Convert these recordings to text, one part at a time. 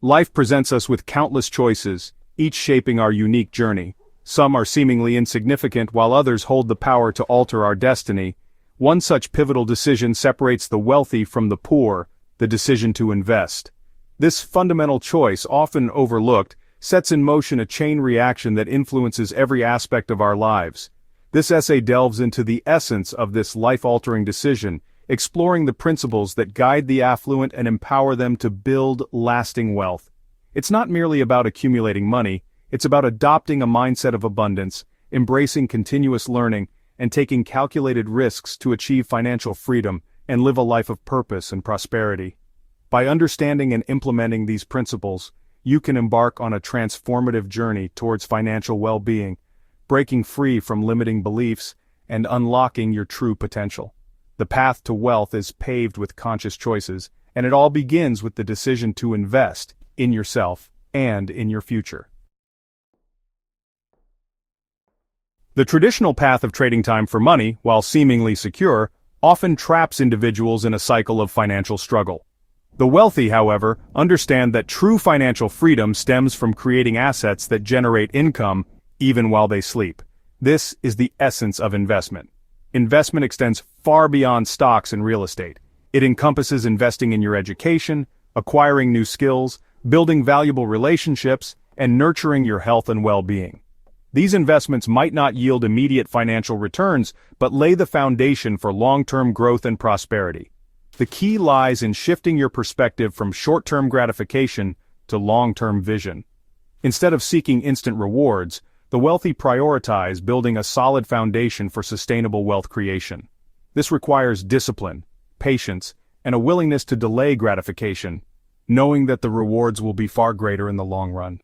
Life presents us with countless choices, each shaping our unique journey. Some are seemingly insignificant while others hold the power to alter our destiny. One such pivotal decision separates the wealthy from the poor, the decision to invest. This fundamental choice, often overlooked, sets in motion a chain reaction that influences every aspect of our lives. This essay delves into the essence of this life-altering decision, exploring the principles that guide the affluent and empower them to build lasting wealth. It's not merely about accumulating money, it's about adopting a mindset of abundance, embracing continuous learning, and taking calculated risks to achieve financial freedom and live a life of purpose and prosperity. By understanding and implementing these principles, you can embark on a transformative journey towards financial well-being, breaking free from limiting beliefs and unlocking your true potential. The path to wealth is paved with conscious choices, and it all begins with the decision to invest in yourself and in your future. The traditional path of trading time for money, while seemingly secure, often traps individuals in a cycle of financial struggle. The wealthy, however, understand that true financial freedom stems from creating assets that generate income even while they sleep. This is the essence of investment. Investment extends far beyond stocks and real estate. It encompasses investing in your education, acquiring new skills, building valuable relationships, and nurturing your health and well-being. These investments might not yield immediate financial returns, but lay the foundation for long-term growth and prosperity. The key lies in shifting your perspective from short-term gratification to long-term vision. Instead of seeking instant rewards, the wealthy prioritize building a solid foundation for sustainable wealth creation. This requires discipline, patience, and a willingness to delay gratification, knowing that the rewards will be far greater in the long run.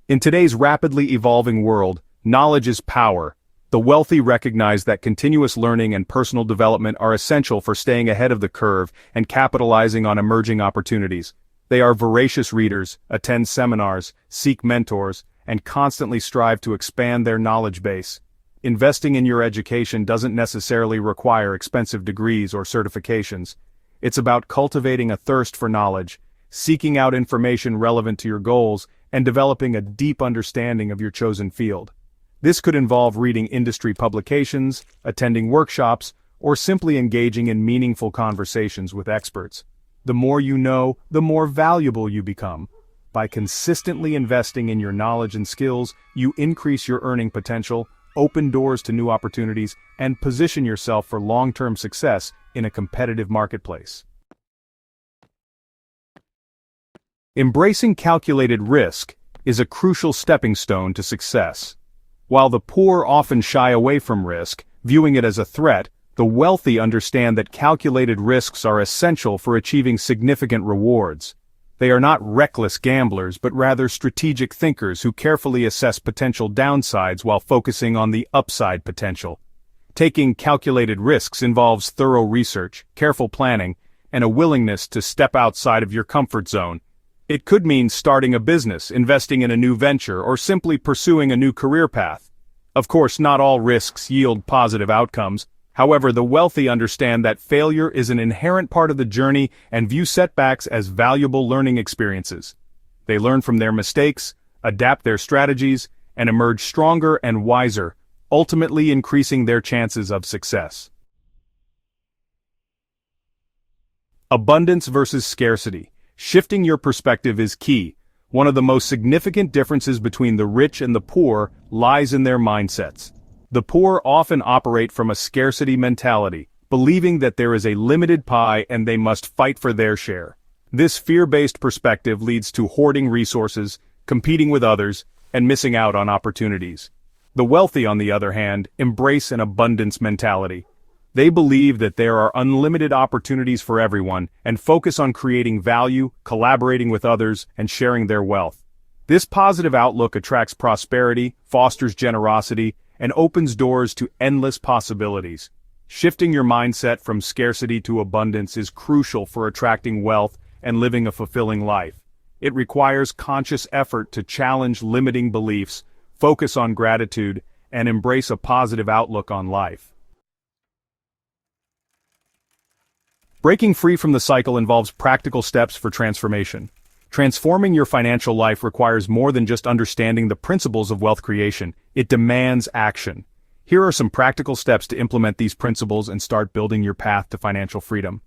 In today's rapidly evolving world, knowledge is power. The wealthy recognize that continuous learning and personal development are essential for staying ahead of the curve and capitalizing on emerging opportunities. They are voracious readers, attend seminars, seek mentors, and constantly strive to expand their knowledge base. Investing in your education doesn't necessarily require expensive degrees or certifications. It's about cultivating a thirst for knowledge, seeking out information relevant to your goals, and developing a deep understanding of your chosen field. This could involve reading industry publications, attending workshops, or simply engaging in meaningful conversations with experts. The more you know, the more valuable you become. By consistently investing in your knowledge and skills, you increase your earning potential, open doors to new opportunities, and position yourself for long-term success in a competitive marketplace. Embracing calculated risk is a crucial stepping stone to success. While the poor often shy away from risk, viewing it as a threat, the wealthy understand that calculated risks are essential for achieving significant rewards. They are not reckless gamblers but rather strategic thinkers who carefully assess potential downsides while focusing on the upside potential. Taking calculated risks involves thorough research, careful planning, and a willingness to step outside of your comfort zone. It could mean starting a business, investing in a new venture, or simply pursuing a new career path. Of course, not all risks yield positive outcomes. However, the wealthy understand that failure is an inherent part of the journey and view setbacks as valuable learning experiences. They learn from their mistakes, adapt their strategies, and emerge stronger and wiser, ultimately increasing their chances of success. Abundance versus scarcity. Shifting your perspective is key. One of the most significant differences between the rich and the poor lies in their mindsets. The poor often operate from a scarcity mentality, believing that there is a limited pie and they must fight for their share. This fear-based perspective leads to hoarding resources, competing with others, and missing out on opportunities. The wealthy, on the other hand, embrace an abundance mentality. They believe that there are unlimited opportunities for everyone and focus on creating value, collaborating with others, and sharing their wealth. This positive outlook attracts prosperity, fosters generosity, and opens doors to endless possibilities. Shifting your mindset from scarcity to abundance is crucial for attracting wealth and living a fulfilling life. It requires conscious effort to challenge limiting beliefs, focus on gratitude, and embrace a positive outlook on life. Breaking free from the cycle involves practical steps for transformation. Transforming your financial life requires more than just understanding the principles of wealth creation. It demands action. Here are some practical steps to implement these principles and start building your path to financial freedom.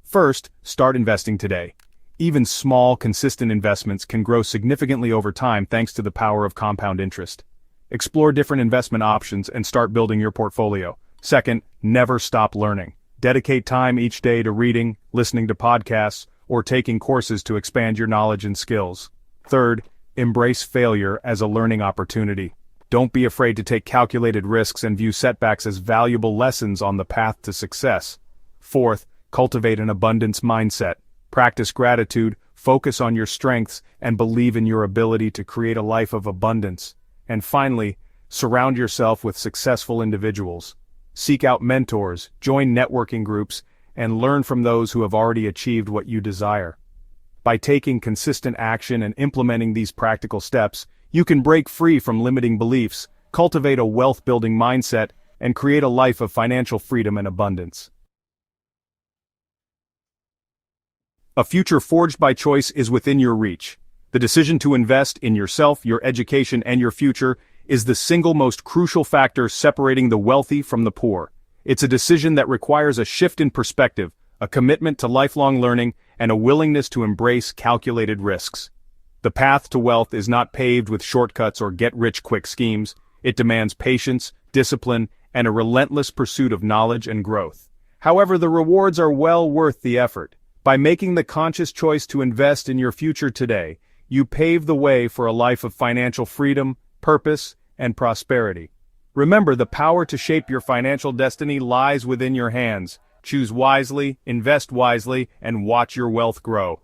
First, start investing today. Even small, consistent investments can grow significantly over time thanks to the power of compound interest. Explore different investment options and start building your portfolio. Second, never stop learning. Dedicate time each day to reading, listening to podcasts, or taking courses to expand your knowledge and skills. Third, embrace failure as a learning opportunity. Don't be afraid to take calculated risks and view setbacks as valuable lessons on the path to success. Fourth, cultivate an abundance mindset. Practice gratitude, focus on your strengths, and believe in your ability to create a life of abundance. And finally, surround yourself with successful individuals. Seek out mentors, join networking groups, and learn from those who have already achieved what you desire. By taking consistent action and implementing these practical steps, you can break free from limiting beliefs, cultivate a wealth-building mindset, and create a life of financial freedom and abundance. A future forged by choice is within your reach. The decision to invest in yourself, your education, and your future is the single most crucial factor separating the wealthy from the poor. It's a decision that requires a shift in perspective, a commitment to lifelong learning, and a willingness to embrace calculated risks. The path to wealth is not paved with shortcuts or get-rich-quick schemes. It demands patience, discipline, and a relentless pursuit of knowledge and growth. However, the rewards are well worth the effort. By making the conscious choice to invest in your future today, you pave the way for a life of financial freedom, purpose, and prosperity. Remember, the power to shape your financial destiny lies within your hands. Choose wisely, invest wisely, and watch your wealth grow.